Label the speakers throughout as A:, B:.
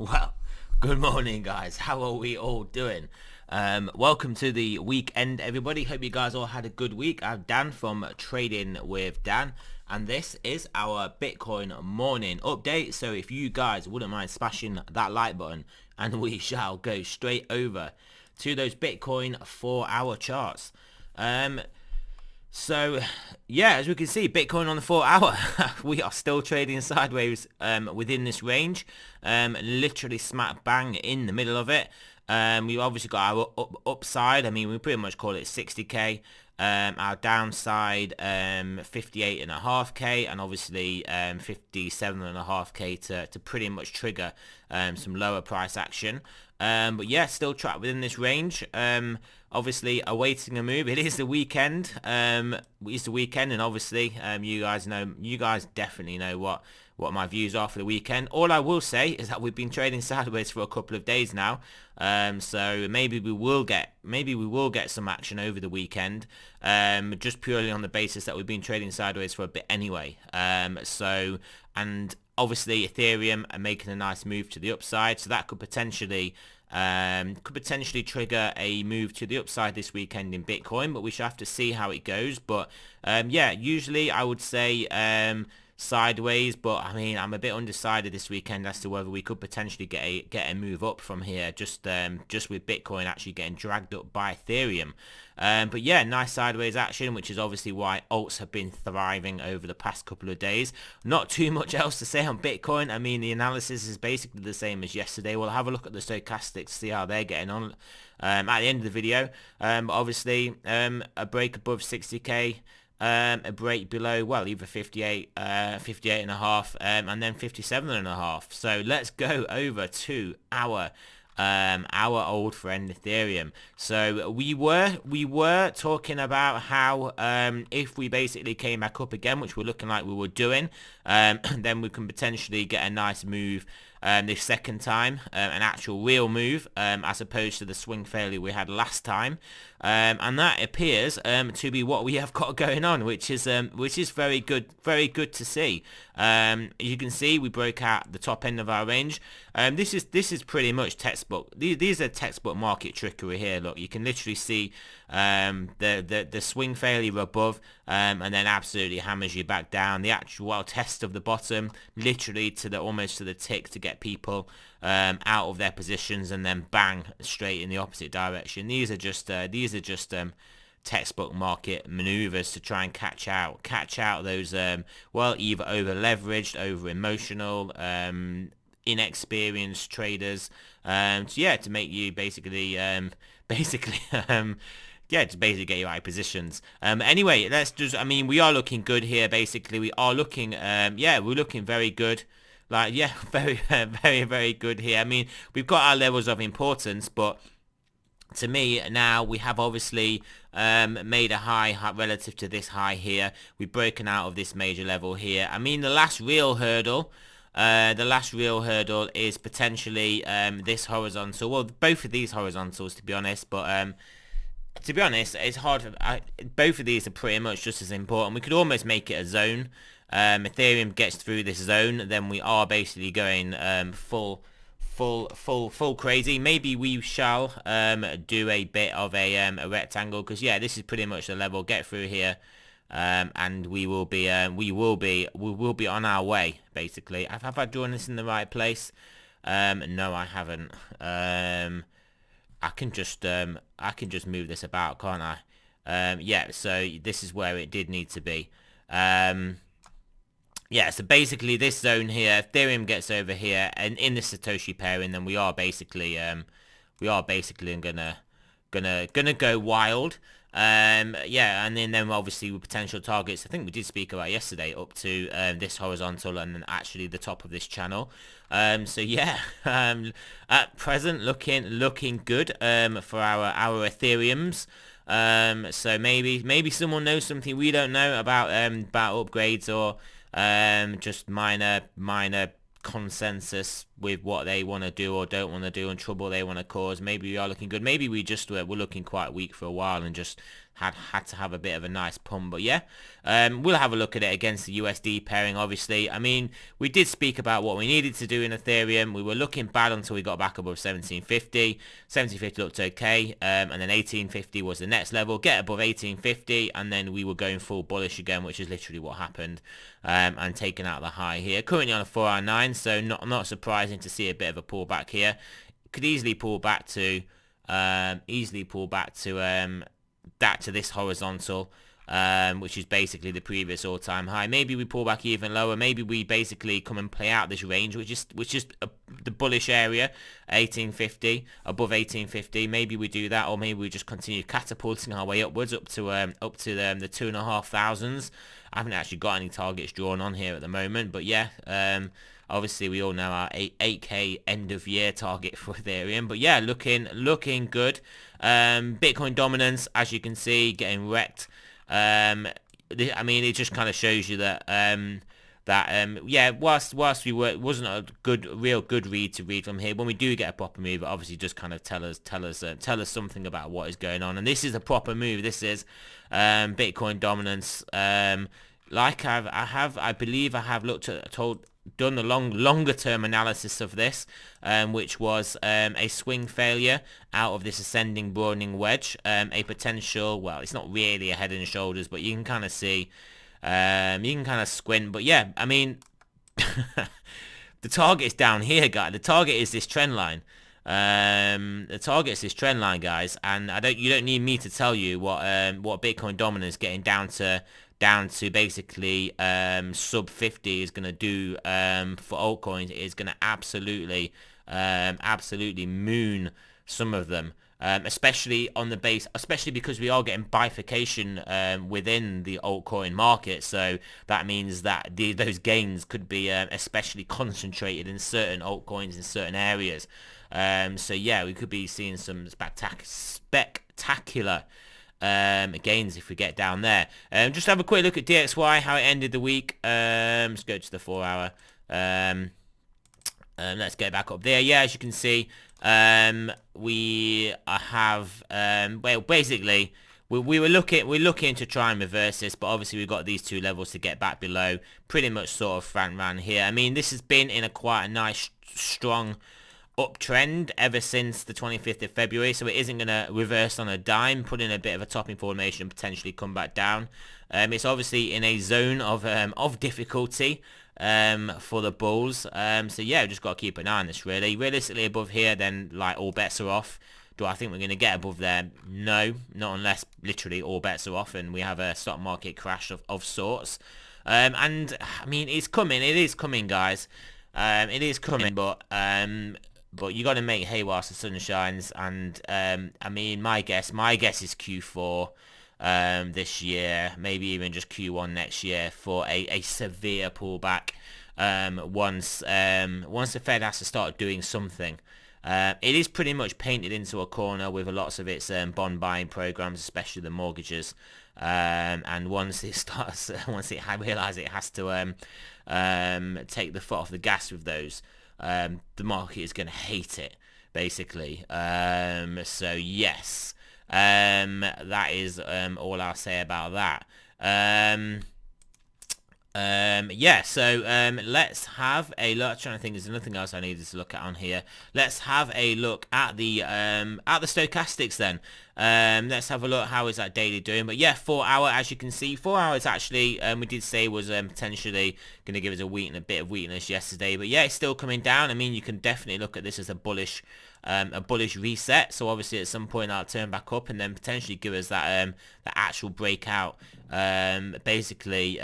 A: Well, good morning, guys. How are we all doing? Welcome to the weekend, everybody. Hope you guys all had a good week. I'm Dan from Trading with Dan, and this is our Bitcoin morning update. So if you guys wouldn't mind smashing that like button, and we shall go straight over to those Bitcoin 4-hour charts. So, yeah, as we can see, Bitcoin on the 4-hour, we are still trading sideways within this range, literally smack bang in the middle of it. We've obviously got our upside. I mean, we pretty much call it 60k. Our downside, 58.5k, and obviously 57.5k to pretty much trigger some lower price action. But yeah, still trapped within this range. Obviously awaiting a move. It is the weekend. It's the weekend, and obviously you guys definitely know what my views are for the weekend. All I will say is that we've been trading sideways for a couple of days now. So maybe we will get some action over the weekend. Just purely on the basis that we've been trading sideways for a bit anyway. So, and obviously Ethereum are making a nice move to the upside, so that could potentially trigger a move to the upside this weekend in Bitcoin, but we should have to see how it goes. But yeah, usually I would say sideways, but I mean, I'm a bit undecided this weekend as to whether we could potentially get a move up from here, just with Bitcoin actually getting dragged up by Ethereum. But yeah, nice sideways action, which is obviously why alts have been thriving over the past couple of days. Not too much else to say on Bitcoin. I mean, the analysis is basically the same as yesterday. We'll have a look at the stochastics, see how they're getting on at the end of the video. But obviously, a break above 60k. A break below, well, either 58 and a half, and then 57 and a half. So let's go over to our old friend Ethereum. So we were talking about how if we basically came back up again, which we're looking like we were doing, then we can potentially get a nice move this second time, an actual real move, as opposed to the swing failure we had last time, and that appears to be what we have got going on, which is very good to see. You can see we broke out the top end of our range. This is pretty much textbook. These are textbook market trickery here. Look, you can literally see the swing failure above, and then absolutely hammers you back down. The actual test of the bottom, literally almost to the tick to get people out of their positions, and then bang, straight in the opposite direction. These are just textbook market maneuvers to try and catch out those well, either over leveraged, over emotional, inexperienced traders. So yeah, to make you basically yeah, to basically get you out of positions. Anyway, I mean, we are looking good here. Basically, we are looking, yeah, we're looking very good. Like, yeah, very, very, very good here. I mean, we've got our levels of importance, but to me now we have obviously made a high relative to this high here. We've broken out of this major level here. I mean, the last real hurdle is potentially this horizontal. Well, both of these horizontals, to be honest, but to be honest, it's hard. Both of these are pretty much just as important. We could almost make it a zone. Ethereum gets through this zone, then we are basically going full crazy. Maybe we shall do a bit of a rectangle, because yeah, this is pretty much the level. Get through here, and we will be on our way. Basically, have I drawn this in the right place? No, I haven't. I can just move this about, can't I? Yeah, so this is where it did need to be. Yeah, so basically this zone here, Ethereum gets over here, and in the Satoshi pairing, then we are basically gonna go wild. Yeah, and then obviously with potential targets, I think we did speak about yesterday, up to this horizontal and then actually the top of this channel. So yeah, at present looking good for our Ethereums. So maybe someone knows something we don't know about upgrades, or just minor consensus with what they want to do or don't want to do and trouble they want to cause. Maybe we are looking good. Maybe we're looking quite weak for a while and just had to have a bit of a nice pump. But yeah, we'll have a look at it against the USD pairing, obviously. I mean, we did speak about what we needed to do in Ethereum. We were looking bad until we got back above 1750. 1750 looked okay, and then 1850 was the next level. Get above 1850, and then we were going full bullish again, which is literally what happened, and taking out the high here. Currently on a 4-hour 9, so not surprising to see a bit of a pullback here. Could easily pull back to this horizontal, which is basically the previous all-time high. Maybe we pull back even lower. Maybe we basically come and play out this range, which is the bullish area, 1850, above 1850. Maybe we do that, or maybe we just continue catapulting our way upwards up to the 2,500s. I haven't actually got any targets drawn on here at the moment, but yeah, obviously we all know our 8K end of year target for Ethereum. But yeah, looking good. Bitcoin dominance, as you can see, getting wrecked. I mean, it just kind of shows you that yeah, whilst wasn't a real good read to read from here, when we do get a proper move, it obviously just kind of tell us something about what is going on. And this is a proper move. This is Bitcoin dominance. I believe I have done the longer term analysis of this, which was a swing failure out of this ascending broadening wedge, a potential, well, it's not really a head and shoulders, but you can kind of see, you can kind of squint. But yeah, I mean, the target is down here, guys. The target is this trend line. The target is this trend line, guys, and you don't need me to tell you what Bitcoin dominance getting down to basically sub 50 is going to do for altcoins. It is going to absolutely moon some of them, especially on the base, especially because we are getting bifurcation within the altcoin market. So that means that those gains could be especially concentrated in certain altcoins in certain areas. So yeah, we could be seeing some spectacular gains if we get down there. Just have a quick look at DXY, how it ended the week. Let's go to the 4-hour. Let's go back up there. Yeah, as you can see, we have well, basically we're looking to try and reverse this, but obviously we've got these two levels to get back below. Pretty much sort of front ran here. I mean, this has been in quite a nice strong uptrend ever since the 25th of February, so it isn't going to reverse on a dime, put in a bit of a topping formation, potentially come back down. It's obviously in a zone of difficulty for the bulls. So yeah, we've just got to keep an eye on this, really. Realistically, above here, then like all bets are off. Do I think we're going to get above there? No, not unless literally all bets are off and we have a stock market crash of sorts. And I mean, it's coming. It is coming, guys. It is coming, but you got to make hay whilst the sun shines. And I mean, my guess is Q4 this year, maybe even just Q1 next year for a severe pullback. Once the Fed has to start doing something. It is pretty much painted into a corner with lots of its bond buying programs, especially the mortgages. And once it realizes it has to take the foot off the gas with those, the market is going to hate it, basically. So yes, that is all I'll say about that. Yeah, so let's have a look. I'm trying to think, there's nothing else I needed to look at on here. Let's have a look at the stochastics then. Let's have a look, how is that daily doing? But yeah, 4 hour, as you can see, 4 hours actually, we did say was potentially going to give us a bit of weakness yesterday, but yeah, it's still coming down. I mean, you can definitely look at this as a bullish reset. So obviously at some point I'll turn back up and then potentially give us that actual breakout, basically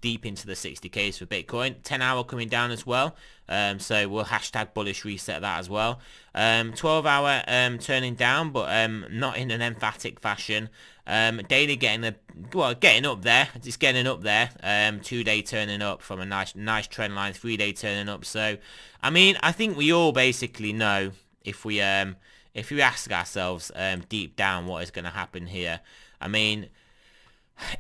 A: deep into the 60Ks for Bitcoin. 10 hour coming down as well. So we'll hashtag bullish reset that as well. 12 hour turning down, but not in an emphatic fashion. Daily getting up there. It's getting up there. 2-day turning up from a nice trend line. 3-day turning up. So I mean, I think we all basically know, if we ask ourselves deep down what is going to happen here. I mean,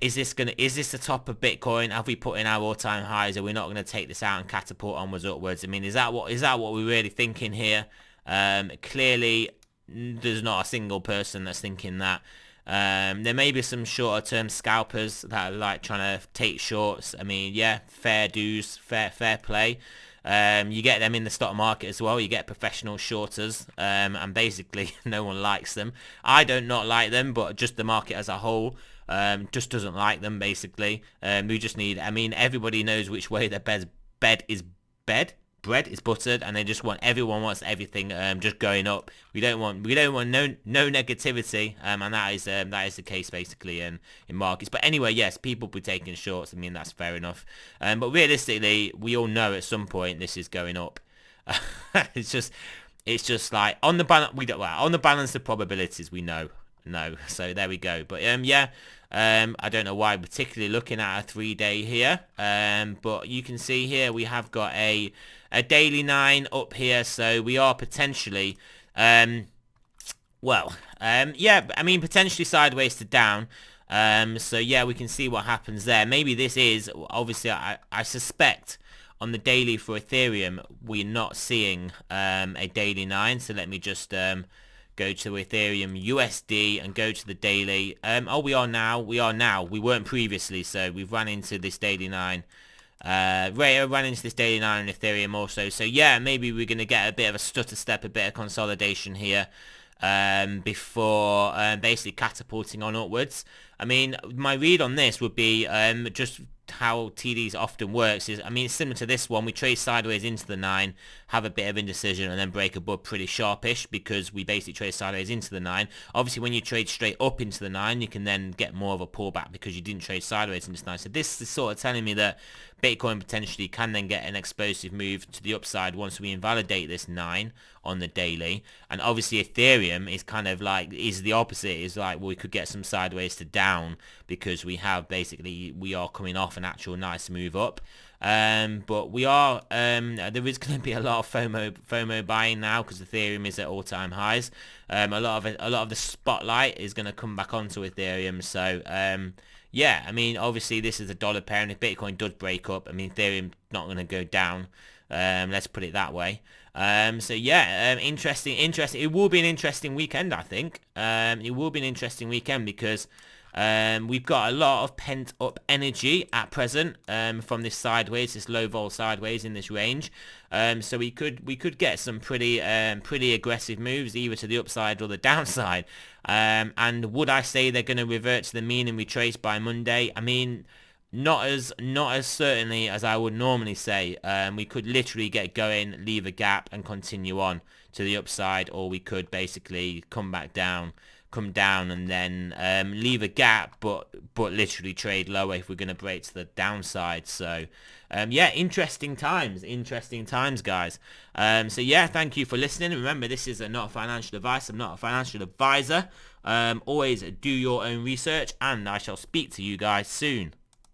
A: is this the top of Bitcoin? Have we put in our all-time highs? Are we not going to take this out and catapult onwards, upwards? I mean, is that what we're really thinking here? Clearly, there's not a single person that's thinking that. There may be some shorter term scalpers that are like trying to take shorts. I mean, yeah, fair dues, fair play. You get them in the stock market as well. You get professional shorters, and basically no one likes them. I don't not like them, but just the market as a whole just doesn't like them, basically. We just need, I mean, everybody knows which way their bread is buttered, and they just want, everyone wants everything just going up. We don't want no negativity, and that is the case basically in markets. But anyway, yes, people be taking shorts. I mean, that's fair enough. But realistically, we all know at some point this is going up. It's just like on the balance, on the balance of probabilities, we know. No, so there we go. But yeah, I don't know why I'm particularly looking at a 3-day here, but you can see here we have got a daily 9 up here, so we are potentially yeah, I mean, potentially sideways to down. So yeah, we can see what happens there. Maybe this is, obviously, I suspect on the daily for Ethereum we're not seeing a daily 9, so let me just go to Ethereum USD and go to the daily. Oh, we are now. We weren't previously, so we've run into this daily 9. Ran into this daily 9 on Ethereum also. So yeah, maybe we're going to get a bit of a stutter step, a bit of consolidation here before basically catapulting on upwards. I mean, my read on this would be just how TDs often works is, I mean, it's similar to this one. We trade sideways into the 9, have a bit of indecision, and then break above pretty sharpish because we basically trade sideways into the 9. Obviously, when you trade straight up into the 9, you can then get more of a pullback because you didn't trade sideways into the 9. So this is sort of telling me that Bitcoin potentially can then get an explosive move to the upside once we invalidate this 9 on the daily. And obviously Ethereum is kind of like, is the opposite, is like, well, we could get some sideways to down because we are coming off an actual nice move up. But we are, there is going to be a lot of FOMO buying now because Ethereum is at all-time highs. A lot of the spotlight is going to come back onto Ethereum. So yeah, I mean, obviously this is a dollar pair, and if Bitcoin does break up, I mean, Ethereum's not going to go down. Let's put it that way. So yeah, interesting. It will be an interesting weekend, I think. It will be an interesting weekend because we've got a lot of pent up energy at present from this sideways, this low vol sideways in this range. So we could get some pretty aggressive moves either to the upside or the downside. And would I say they're going to revert to the mean and retrace by Monday? I mean, not as certainly as I would normally say. We could literally get going, leave a gap, and continue on to the upside, or we could basically come down and then leave a gap, but literally trade lower if we're going to break to the downside. So yeah, interesting times, guys. So yeah, thank you for listening. Remember, this is not financial advice. I'm not a financial advisor. Always do your own research, and I shall speak to you guys soon.